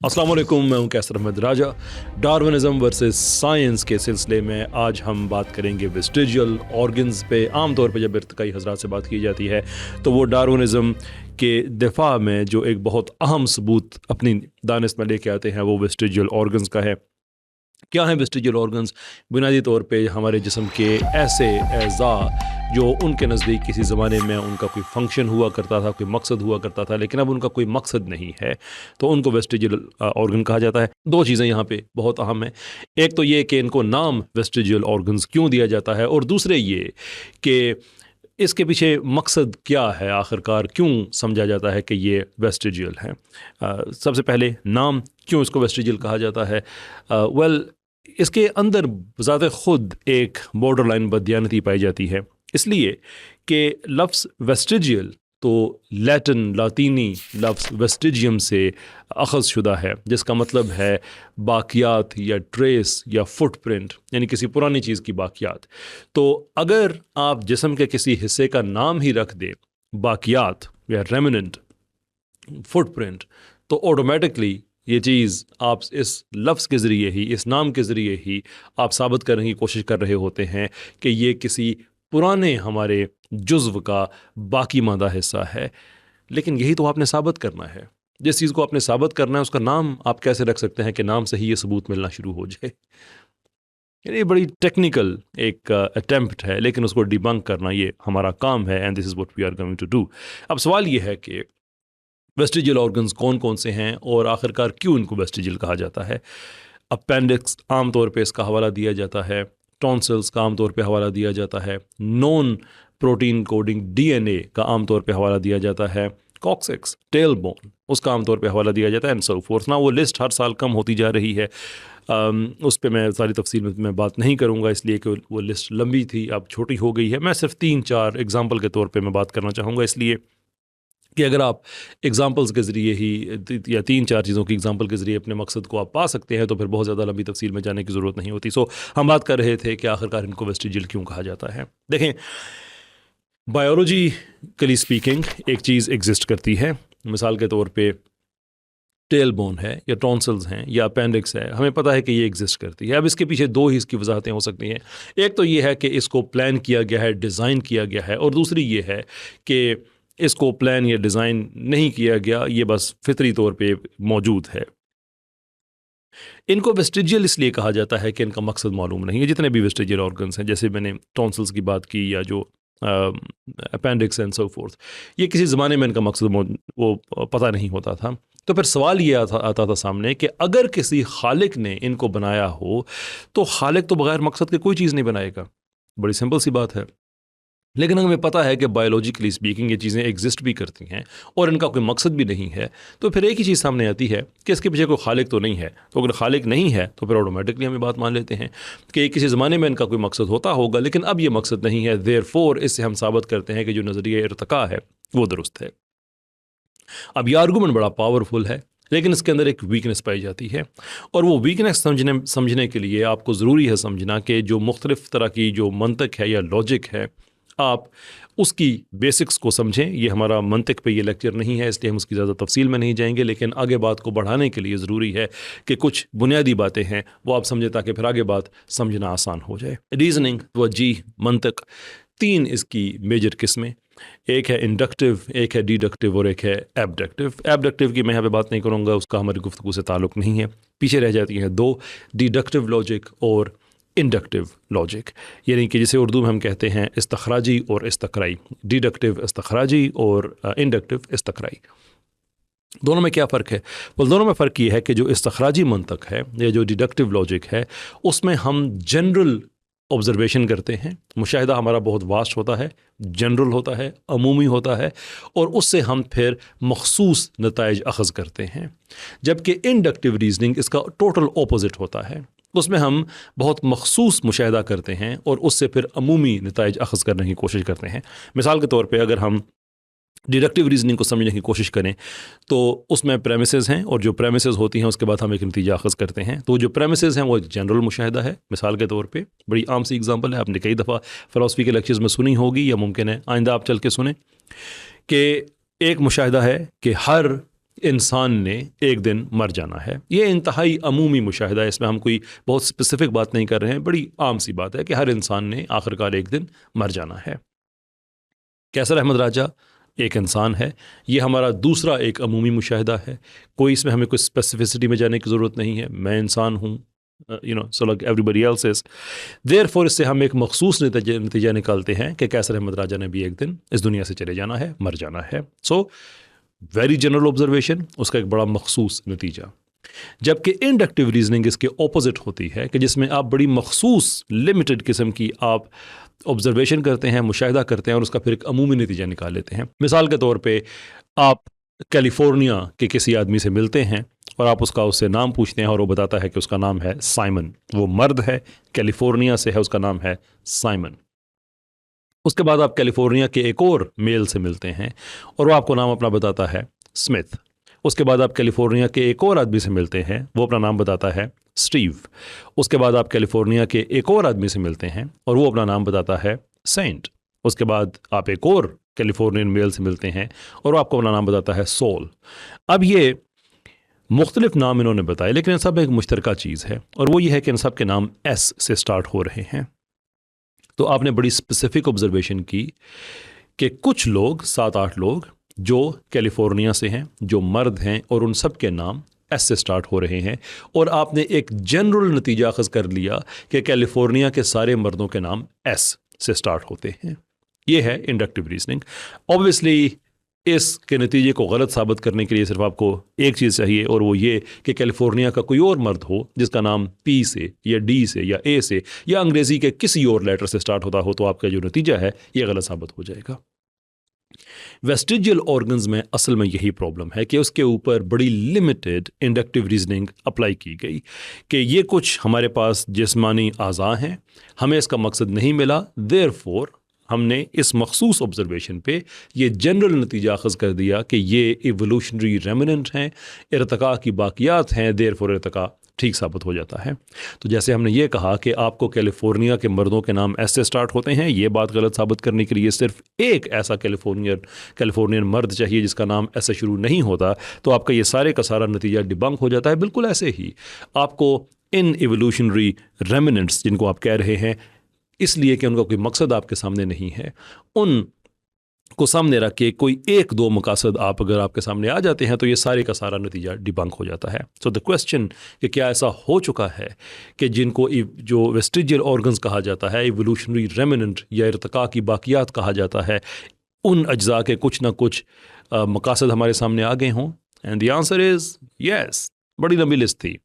अस्सलाम वालेकुम, मैं हूं कैसर अहमद राजा। डार्विनिज्म वर्सेस साइंस के सिलसिले में आज हम बात करेंगे वेस्टिजियल ऑर्गन्स पे। आमतौर पे जब इर्तिकाई हजरात से बात की जाती है तो वो डार्विनिज्म के दिफा में जो एक बहुत अहम सबूत अपनी दानिश में लेके आते हैं वो वेस्टिजियल ऑर्गन्स का है। क्या है वेस्टिजियल ऑर्गन्स? बुनियादी तौर पे हमारे जिस्म के ऐसे अज़ा जो उनके नज़दीक किसी ज़माने में उनका कोई फंक्शन हुआ करता था, कोई मकसद हुआ करता था, लेकिन अब उनका कोई मकसद नहीं है, तो उनको वेस्टिजियल ऑर्गन कहा जाता है। दो चीज़ें यहाँ पे बहुत अहम हैं। एक तो ये कि इनको नाम वेस्टिजियल ऑर्गन्स क्यों दिया जाता है, और दूसरे ये कि इसके पीछे मकसद क्या है, आखिरकार क्यों समझा जाता है कि ये वेस्टिजियल हैं। सबसे पहले नाम, क्यों इसको वेस्टिजियल कहा जाता है? इसके अंदर ज़ात ख़ुद एक बॉर्डर लाइन बददियानती पाई जाती है, इसलिए कि लफ्ज़ वेस्टिजियल तो लातीनी लफ्ज़ वेस्टिजियम से अख़ज़ शुदा है, जिसका मतलब है बाक़ियात या ट्रेस या फुटप्रिंट, यानी किसी पुरानी चीज़ की बाक़ियात। तो अगर आप जिस्म के किसी हिस्से का नाम ही रख दें बाक़ियात या रेमिनेंट, फुटप्रिंट, तो ऑटोमेटिकली ये चीज़ आप इस लफ्ज़ के ज़रिए ही, इस नाम के ज़रिए ही आप साबित करने की कोशिश कर रहे होते हैं कि ये किसी पुराने हमारे जुज़्व का बाकी मादा हिस्सा है। लेकिन यही तो आपने साबित करना है। जिस चीज़ को आपने साबित करना है उसका नाम आप कैसे रख सकते हैं कि नाम से ही ये सबूत मिलना शुरू हो जाए? ये बड़ी टेक्निकल एक अटेम्प्ट है, लेकिन उसको डिबंक करना ये हमारा काम है, and this is what we are going to do. अब सवाल ये है कि वेस्टिजियल ऑर्गन्स कौन कौन से हैं और आखिरकार क्यों इनको वेस्टिजियल कहा जाता है। अपेंडिक्स आमतौर पे इसका हवाला दिया जाता है, टॉन्सिल्स का आमतौर पे हवाला दिया जाता है, नॉन प्रोटीन कोडिंग डीएनए का आमतौर पे हवाला दिया जाता है, कॉक्सिक्स टेल बोन उसका आमतौर पे हवाला दिया जाता है, एंड सो फोर्थ। ना वो लिस्ट हर साल कम होती जा रही है, उस पे मैं सारी तफसील में मैं बात नहीं करूँगा, इसलिए कि वो लिस्ट लंबी थी, अब छोटी हो गई है। मैं सिर्फ 3-4 एग्जाम्पल के तौर पर मैं बात करना चाहूँगा, इसलिए कि अगर आप एग्जाम्पल्स के ज़रिए ही या 3-4 चीज़ों की एग्जाम्पल के ज़रिए अपने मकसद को आप पा सकते हैं, तो फिर बहुत ज़्यादा लंबी तफसील में जाने की ज़रूरत नहीं होती। सो हम बात कर रहे थे कि आखिरकार इनको वेस्टिजियल क्यों कहा जाता है। देखें, बायोलॉजिकली स्पीकिंग एक चीज़ एग्जिस्ट करती है। मिसाल के तौर पे टेल बोन है या टॉन्सिल्स हैं या अपेंडिक्स है, हमें पता है कि ये एग्जिस्ट करती है। अब इसके पीछे दो ही इसकी वजाहतें हो सकती हैं। एक तो ये है कि इसको प्लान किया गया है, डिज़ाइन किया गया है, और दूसरी ये है कि इसको प्लान या डिज़ाइन नहीं किया गया, ये बस फितरी तौर पे मौजूद है। इनको वेस्टिजियल इसलिए कहा जाता है कि इनका मकसद मालूम नहीं है। जितने भी वेस्टिजियल ऑर्गन्स हैं, जैसे मैंने टॉन्सिल्स की बात की या जो अपेंडिक्स एंड सो फोर्थ, ये किसी ज़माने में इनका मकसद वो पता नहीं होता था। तो फिर सवाल ये आता था सामने कि अगर किसी खालिक ने इनको बनाया हो तो खालिक तो बग़ैर मकसद के कोई चीज़ नहीं बनाएगा। बड़ी सिंपल सी बात है। लेकिन हमें पता है कि बायोलॉजिकली स्पीकिंग ये चीज़ें एग्जिस्ट भी करती हैं और इनका कोई मकसद भी नहीं है, तो फिर एक ही चीज़ सामने आती है कि इसके पीछे कोई खालिक तो नहीं है। तो अगर खालिक नहीं है तो फिर ऑटोमेटिकली हमें बात मान लेते हैं कि किसी ज़माने में इनका कोई मकसद होता होगा, लेकिन अब ये मकसद नहीं है। देयरफॉर इससे हम साबित करते हैं कि जो नज़रिया इर्तिका है वो दुरुस्त है। अब ये आर्गूमेंट बड़ा पावरफुल है, लेकिन इसके अंदर एक वीकनेस पाई जाती है, और वो वीकनेस समझने के लिए आपको ज़रूरी है समझना कि जो मुख्तलिफ़ तरह की जो मंतक है या लॉजिक है, आप उसकी बेसिक्स को समझें। ये हमारा मंतिक पे ये लेक्चर नहीं है, इसलिए हम उसकी ज़्यादा तफसील में नहीं जाएंगे, लेकिन आगे बात को बढ़ाने के लिए ज़रूरी है कि कुछ बुनियादी बातें हैं वो आप समझें, ताकि फिर आगे बात समझना आसान हो जाए। रीज़निंग, वजीह, मंतिक, 3 इसकी मेजर किस्में। एक है इंडक्टिव, एक है डिडक्टिव और एक है एबडक्टिव। एबडक्टिव की मैं यहाँ पे बात नहीं करूँगा, उसका हमारी गुफ्तगू से ताल्लुक़ नहीं है। पीछे रह जाती हैं 2, डिडक्टिव लॉजिक और इंडक्टिव लॉजिक, यानी कि जिसे उर्दू में हम कहते हैं इस्तखराजी और इस्तकराई। डिडक्टिव इस्तखराजी और इंडक्टिव इस्तकराई। दोनों में क्या फ़र्क है? दोनों में फ़र्क ये है कि जो इस्तखराजी मंतक है या जो डिडक्टिव लॉजिक है, उसमें हम जनरल ऑब्जर्वेशन करते हैं। मुशाहिदा हमारा बहुत वास्ट होता है, जनरल होता है, अमूमी होता है, और उससे हम फिर मखसूस नताइज अख़ज़ करते हैं। जबकि इंडक्टिव रीजनिंग इसका टोटल ऑपोजिट होता है। उसमें हम बहुत मखसूस मुशाहिदा करते हैं और उससे फिर अमूमी नताइज अख़ज़ करने की कोशिश करते हैं। मिसाल के तौर पे अगर हम डिडक्टिव रीजनिंग को समझने की कोशिश करें तो उसमें प्रेमिसेस हैं, और जो प्रेमिसेस होती हैं उसके बाद हम एक नतीजा अख़ज़ करते हैं। तो जो प्रेमिसेस हैं वो एक जनरल मुशाहिदा है। मिसाल के तौर पे बड़ी आम सी एग्जांपल है, आपने कई दफ़ा फ़िलॉसफी के लेक्चर्स में सुनी होगी, या मुमकिन है आइंदा आप चल के सुने, कि एक मुशाहिदा है कि हर इंसान ने एक दिन मर जाना है। ये इंतहाई अमूमी मुशाहिदा है, इसमें हम कोई बहुत स्पेसिफिक बात नहीं कर रहे हैं, बड़ी आम सी बात है कि हर इंसान ने आखिरकार एक दिन मर जाना है। कैसर अहमद राजा एक इंसान है, ये हमारा दूसरा एक अमूमी मुशाहिदा है, कोई इसमें हमें कोई स्पेसिफिसिटी में जाने की ज़रूरत नहीं है। मैं इंसान हूँ, so like everybody else is, therefore इससे हम एक मखसूस नतीजा निकालते हैं कि कैसर अहमद राजा ने भी एक दिन इस दुनिया से चले जाना है, मर जाना है। सो वेरी जनरल ऑब्जर्वेशन, उसका एक बड़ा मखसूस नतीजा। जबकि इंडक्टिव रीजनिंग इसके ऑपोजिट होती है कि जिसमें आप बड़ी मखसूस लिमिटेड किस्म की आप ऑब्जर्वेशन करते हैं, मुशाहिदा करते हैं और उसका फिर एक अमूमी नतीजा निकाल लेते हैं। मिसाल के तौर पे आप कैलिफोर्निया के किसी आदमी से मिलते हैं और आप उससे नाम पूछते हैं और वो बताता है कि उसका नाम है साइमन, वो मर्द है, कैलिफोर्निया से है, उसका नाम है साइमन। उसके बाद आप कैलिफोर्निया के एक और मेल से मिलते हैं और वो आपको नाम अपना बताता है स्मिथ। उसके बाद आप कैलिफोर्निया के एक और आदमी से मिलते हैं, वो अपना नाम बताता है स्टीव। उसके बाद आप कैलिफोर्निया के एक और आदमी से मिलते हैं और वो अपना नाम बताता है सेंट। उसके बाद आप एक और कैलिफोर्नियन मेल से मिलते हैं और वो आपको अपना नाम बताता है सोल। अब ये मुख्तलिफ नाम इन्होंने बताए, लेकिन इन सब में एक मुश्तरका चीज़ है और वो ये है कि इन सब के नाम एस से स्टार्ट हो रहे हैं। तो आपने बड़ी स्पेसिफिक ऑब्जर्वेशन की कि कुछ लोग, 7-8 लोग जो कैलिफोर्निया से हैं, जो मर्द हैं, और उन सब के नाम एस से स्टार्ट हो रहे हैं, और आपने एक जनरल नतीजा अखज़ कर लिया कि कैलिफोर्निया के सारे मर्दों के नाम एस से स्टार्ट होते हैं। ये है इंडक्टिव रीजनिंग। ऑब्वियसली इसके नतीजे को गलत साबित करने के लिए सिर्फ आपको एक चीज़ चाहिए, और वो ये कि कैलिफोर्निया का कोई और मर्द हो जिसका नाम पी से या डी से या ए से या अंग्रेज़ी के किसी और लेटर से स्टार्ट होता हो, तो आपका जो नतीजा है ये गलत साबित हो जाएगा। वेस्टिजियल ऑर्गन्स में असल में यही प्रॉब्लम है कि उसके ऊपर बड़ी लिमिटेड इंडक्टिव रीजनिंग अप्लाई की गई कि ये कुछ हमारे पास जिस्मानी आज़ा हैं, हमें इसका मकसद नहीं मिला, देयरफॉर हमने इस मखसूस ऑब्जर्वेशन पे ये जनरल नतीजा अखज़ कर दिया कि ये इवोल्यूशनरी रेमिनेंट हैं, इर्तिका की बाकियात हैं, देयरफॉर इर्तिका ठीक साबित हो जाता है। तो जैसे हमने ये कहा कि आपको कैलिफोर्निया के मर्दों के नाम ऐसे स्टार्ट होते हैं, ये बात गलत साबित करने के लिए सिर्फ एक ऐसा कैलिफोर्नियन मर्द चाहिए जिसका नाम ऐसे शुरू नहीं होता, तो आपका ये सारे का सारा नतीजा डिबंक हो जाता है। बिल्कुल ऐसे ही आपको इन इवोल्यूशनरी रेमिनेंट्स, जिनको आप कह रहे हैं इसलिए कि उनका कोई मकसद आपके सामने नहीं है, उन को सामने रख के कोई एक दो मकासद आप अगर आपके सामने आ जाते हैं तो ये सारे का सारा नतीजा डिबंक हो जाता है। सो द क्वेश्चन कि क्या ऐसा हो चुका है कि जिनको जो वेस्टिजियल ऑर्गन्स कहा जाता है, इवोल्यूशनरी रेमिनेंट या इर्तिका की बाकियात कहा जाता है, उन अज्जा के कुछ ना कुछ मकासद हमारे सामने आ गए हों? And the answer is yes. बड़ी लंबी लिस्ट थी,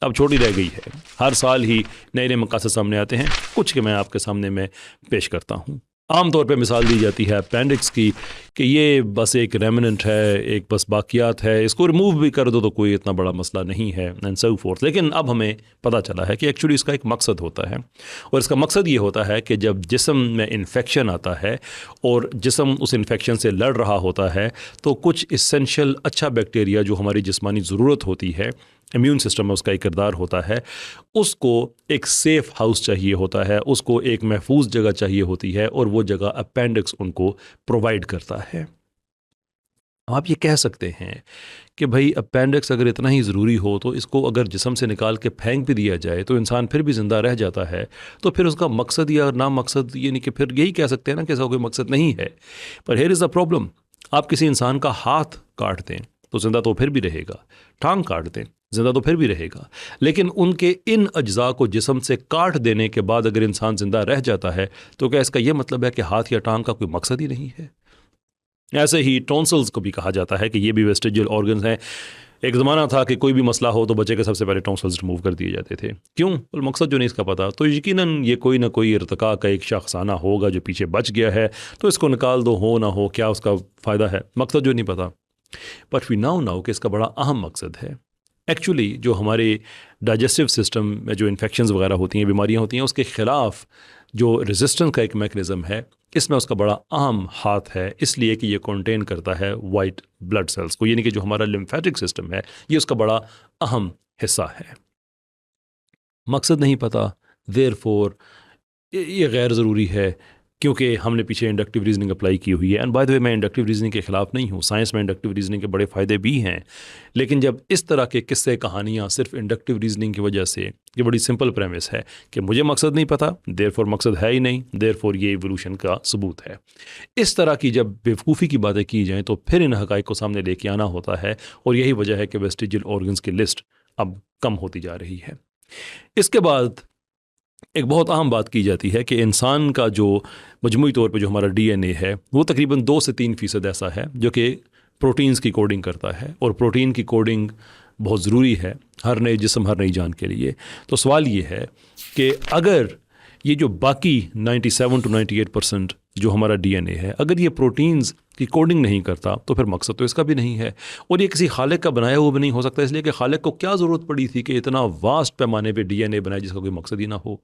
अब छोटी रह गई है। हर साल ही नए नए मकासद सामने आते हैं, कुछ के मैं आपके सामने में पेश करता हूँ। आमतौर पे मिसाल दी जाती है अपेंडिक्स की कि ये बस एक रेमिनेंट है, एक बस बाकियात है, इसको रिमूव भी कर दो तो कोई इतना बड़ा मसला नहीं है, एंड सो फोर्थ। लेकिन अब हमें पता चला है कि एक्चुअली इसका एक मकसद होता है, और इसका मकसद ये होता है कि जब जिस्म में इन्फेक्शन आता है और जिस्म उस इन्फेक्शन से लड़ रहा होता है, तो कुछ इसेंशियल अच्छा बैक्टीरिया जो हमारी जिस्मानी ज़रूरत होती है, इम्यून सिस्टम में उसका एक किरदार होता है, उसको एक सेफ़ हाउस चाहिए होता है, उसको एक महफूज जगह चाहिए होती है, और वो जगह अपेंडिक्स उनको प्रोवाइड करता है। आप ये कह सकते हैं कि भाई अपेंडिक्स अगर इतना ही ज़रूरी हो तो इसको अगर जिस्म से निकाल के फेंक भी दिया जाए तो इंसान फिर भी ज़िंदा रह जाता है, तो फिर उसका मकसद या ना मकसद, ये नहीं कि फिर यही कह सकते हैं ना कि इसका कोई मकसद नहीं है। पर हियर इज़ द प्रॉब्लम, आप किसी इंसान का हाथ काट दें तो ज़िंदा तो फिर भी रहेगा, टांग काट दें ज़िंदा तो फिर भी रहेगा, लेकिन उनके इन अज्जा को जिस्म से काट देने के बाद अगर इंसान ज़िंदा रह जाता है तो क्या इसका यह मतलब है कि हाथ या टांग का कोई मकसद ही नहीं है? ऐसे ही टॉन्सिल्स को भी कहा जाता है कि ये भी वेस्टिजियल ऑर्गन्स हैं। एक ज़माना था कि कोई भी मसला हो तो बच्चे के सबसे पहले टॉन्सिल्स रिमूव कर दिए जाते थे। क्यों? तो मकसद जो नहीं इसका पता, तो यकीनन ये कोई ना कोई इर्तिका का एक शख्साना होगा जो पीछे बच गया है, तो इसको निकाल दो, हो ना हो, क्या उसका फ़ायदा है, मकसद जो नहीं पता। बट वी नाउ कि इसका बड़ा अहम मकसद है। एक्चुअली जो हमारे डाइजेस्टिव सिस्टम में जो इन्फेक्शंस वगैरह होती हैं, बीमारियां होती हैं, उसके ख़िलाफ़ जो रेजिस्टेंस का एक मैकेनिज़्म है, इसमें उसका बड़ा अहम हाथ है, इसलिए कि ये कंटेन करता है वाइट ब्लड सेल्स को, यानी कि जो हमारा लिम्फेटिक सिस्टम है ये उसका बड़ा अहम हिस्सा है। मकसद नहीं पता, देयरफॉर ये गैर ज़रूरी है, क्योंकि हमने पीछे इंडक्टिव रीजनिंग अप्लाई की हुई है। एंड बाय द वे मैं इंडक्टिव रीजनिंग के ख़िलाफ़ नहीं हूँ, साइंस में इंडक्टिव रीजनिंग के बड़े फ़ायदे भी हैं, लेकिन जब इस तरह के किस्से कहानियाँ सिर्फ इंडक्टिव रीजनिंग की वजह से, ये बड़ी सिंपल प्रेमिस है कि मुझे मकसद नहीं पता, देयरफॉर मकसद है ही नहीं, देयरफॉर ये इवोल्यूशन का सबूत है। इस तरह की जब बेवकूफ़ी की बातें की जाएँ तो फिर इन हक़ाइक़ को सामने लेके आना होता है, और यही वजह है कि वेस्टिजियल ऑर्गन्स की लिस्ट अब कम होती जा रही है। इसके बाद एक बहुत अहम बात की जाती है कि इंसान का जो मजमूई तौर पे जो हमारा डीएनए है वो तकरीबन 2 से 3% ऐसा है जो कि प्रोटीन्स की कोडिंग करता है, और प्रोटीन की कोडिंग बहुत ज़रूरी है हर नए जिस्म, हर नई जान के लिए। तो सवाल ये है कि अगर ये जो बाकी 97 to 98% जो हमारा डीएनए है, अगर ये प्रोटीन्स की कोडिंग नहीं करता तो फिर मकसद तो इसका भी नहीं है, और ये किसी खालिक का बनाया हुआ भी नहीं हो सकता, इसलिए कि खालिक को क्या ज़रूरत पड़ी थी कि इतना वास्ट पैमाने पे डीएनए बनाए जिसका कोई मकसद ही ना हो।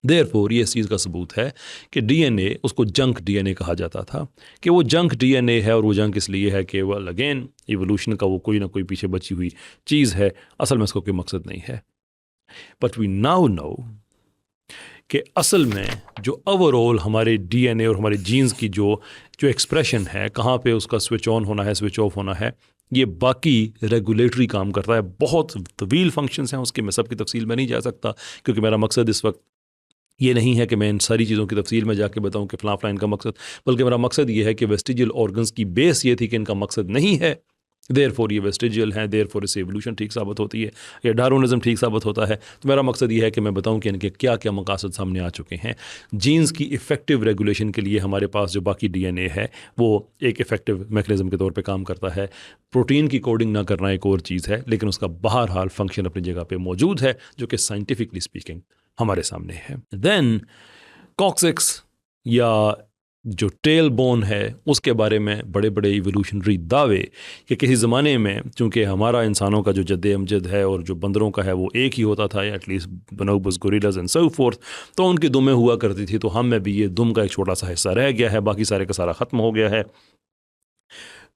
देयरफॉर ये इस चीज़ का सबूत है कि डीएनए, उसको जंक डीएनए कहा जाता था, कि वो जंक डीएनए है, और वो जंक इसलिए है कि वह अगेन इवोल्यूशन का वो कोई ना कोई पीछे बची हुई चीज़ है, असल में इसका कोई मकसद नहीं है। बट वी नाउ नो कि असल में जो ओवरऑल हमारे डीएनए और हमारे जीन्स की जो एक्सप्रेशन है, कहाँ पे उसका स्विच ऑन होना है, स्विच ऑफ होना है, ये बाकी रेगुलेटरी काम करता है। बहुत तवील फंक्शंस हैं उसके, मैं सबकी तफसील में नहीं जा सकता क्योंकि मेरा मकसद इस वक्त ये नहीं है कि मैं इन सारी चीज़ों की तफसील में जाके बताऊं कि फ़लाँ इनका मकसद, बल्कि मेरा मकसद ये है कि वेस्टिजियल ऑर्गन्स की बेस ये थी कि इनका मकसद नहीं है, देयरफॉर ये वेस्टिजियल हैं, देयरफॉर इससे एवोल्यूशन ठीक साबित होती है या डार्विनिज्म ठीक साबित होता है। तो मेरा मकसद ये है कि मैं बताऊं कि इनके क्या क्या मकासद सामने आ चुके हैं। जीन्स की इफ़ेक्टिव रेगुलेशन के लिए हमारे पास जो बाकी डीएनए है वो एक इफ़ेक्टिव मैकेनिज़्म के तौर पे काम करता है। प्रोटीन की कोडिंग ना करना एक और चीज़ है, लेकिन उसका बहरहाल फंक्शन अपनी जगह पे मौजूद है, जो कि साइंटिफिकली स्पीकिंग हमारे सामने है। देन कॉक्सिक्स या जो टेल बोन है उसके बारे में बड़े बड़े इवोल्यूशनरी दावे कि किसी ज़माने में चूँकि हमारा इंसानों का जो जद्द अमजद है और जो बंदरों का है वो एक ही होता था, at least bonobos gorillas and so forth, तो उनकी दुमें हुआ करती थी, तो हम में भी ये दुम का एक छोटा सा हिस्सा रह गया है, बाकी सारे का सारा ख़त्म हो गया है।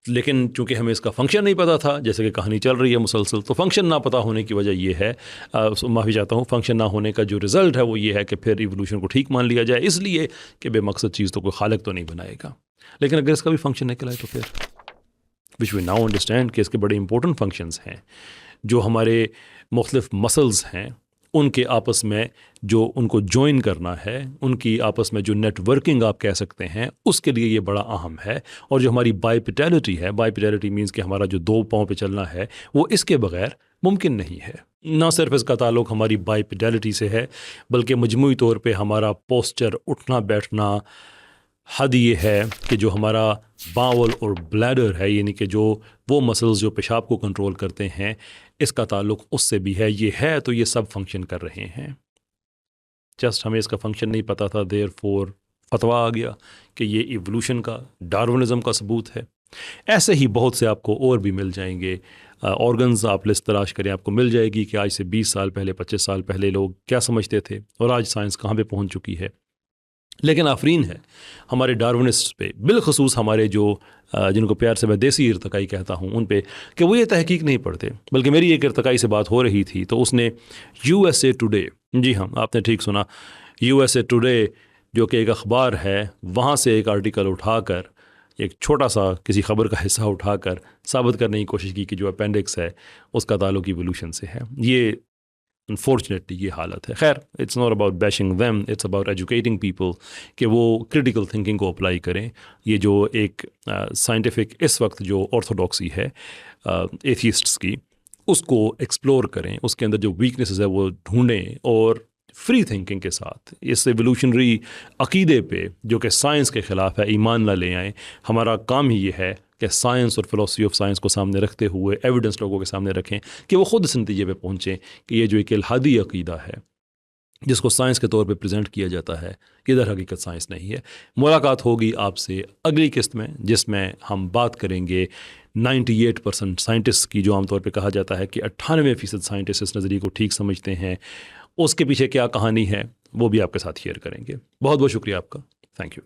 लेकिन चूंकि हमें इसका फंक्शन नहीं पता था, जैसे कि कहानी चल रही है मुसलसल, तो फंक्शन ना पता होने की वजह ये है, माफ़ी चाहता हूँ, फंक्शन ना होने का जो रिज़ल्ट है वो ये है कि फिर इवोल्यूशन को ठीक मान लिया जाए, इसलिए कि बेमकसद चीज़ तो कोई खालिक तो नहीं बनाएगा। लेकिन अगर इसका भी फंक्शन निकल आए तो फिर विच वी नाउ अंडरस्टैंड कि इसके बड़े इंपॉर्टेंट फंक्शंस हैं, जो हमारे मुख्तलिफ मसल्स हैं उनके आपस में जो उनको ज्वाइन करना है, उनकी आपस में जो नेटवर्किंग आप कह सकते हैं, उसके लिए ये बड़ा अहम है। और जो हमारी बाइपेटैलिटी है, बाइपेटैलिटी मीन्स कि हमारा जो 2 पाँव पे चलना है, वो इसके बगैर मुमकिन नहीं है। ना सिर्फ इसका ताल्लुक़ हमारी बाइपेटैलिटी से है, बल्कि मजमूई तौर पे हमारा पोस्चर, उठना बैठना, हद ये है कि जो हमारा बावल और ब्लैडर है, यानी कि जो वो मसल्स जो पेशाब को कंट्रोल करते हैं, इसका ताल्लुक़ उससे भी है। ये है तो ये सब फंक्शन कर रहे हैं। जस्ट हमें इसका फंक्शन नहीं पता था, देयरफॉर फतवा आ गया कि ये इवोल्यूशन का, डार्विनिज्म का सबूत है। ऐसे ही बहुत से आपको और भी मिल जाएंगे ऑर्गन्स, आप लिस्ट तलाश करें, आपको मिल जाएगी कि आज से 20 साल पहले, 25 साल पहले लोग क्या समझते थे और आज साइंस कहाँ पे पहुँच चुकी है। लेकिन आफरीन है हमारे डार्विनिस्ट पे, बिलखसूस हमारे जो जिनको प्यार से मैं देसी इर्तकाई कहता हूँ उन पे, कि वो ये तहकीक नहीं पढ़ते। बल्कि मेरी एक इर्तकाई से बात हो रही थी तो उसने USA टुडे, जी हाँ आपने ठीक सुना, USA टुडे जो कि एक अखबार है, वहाँ से एक आर्टिकल उठाकर, एक छोटा सा किसी खबर का हिस्सा उठाकर साबित करने की कोशिश की कि जो अपेंडिक्स है उसका ताल्लुक इवोल्यूशन से है। ये अनफॉर्चुनेटली ये हालत है। खैर, it's not about bashing them, it's about educating people कि वो क्रिटिकल थिंकिंग को अप्लाई करें। ये जो एक साइंटिफिक इस वक्त जो ऑर्थोडॉक्सी है एथियस्ट्स की, उसको एक्सप्लोर करें, उसके अंदर जो वीकनेसेस है वो ढूंढें, और फ्री थिंकिंग के साथ इस एवोल्यूशनरी अकीदे पे जो कि साइंस के ख़िलाफ़ है, ईमान ना ले आएँ। हमारा काम ही ये है कि साइंस और फिलॉसफी ऑफ साइंस को सामने रखते हुए एविडेंस लोगों के सामने रखें कि वो ख़ुद इस नतीजे पे पहुँचें कि ये जो एक इल्हादी अकीदा है जिसको साइंस के तौर पे प्रेजेंट किया जाता है, ये दर हकीकत साइंस नहीं है। मुलाकात होगी आपसे अगली किस्त में, जिसमें हम बात करेंगे 98% साइंटिस्ट की, जो आमतौर पे कहा जाता है कि 98% साइंटिस्ट इस नज़रिए को ठीक समझते हैं। उसके पीछे क्या कहानी है वो भी आपके साथ शेयर करेंगे। बहुत बहुत शुक्रिया आपका, थैंक यू।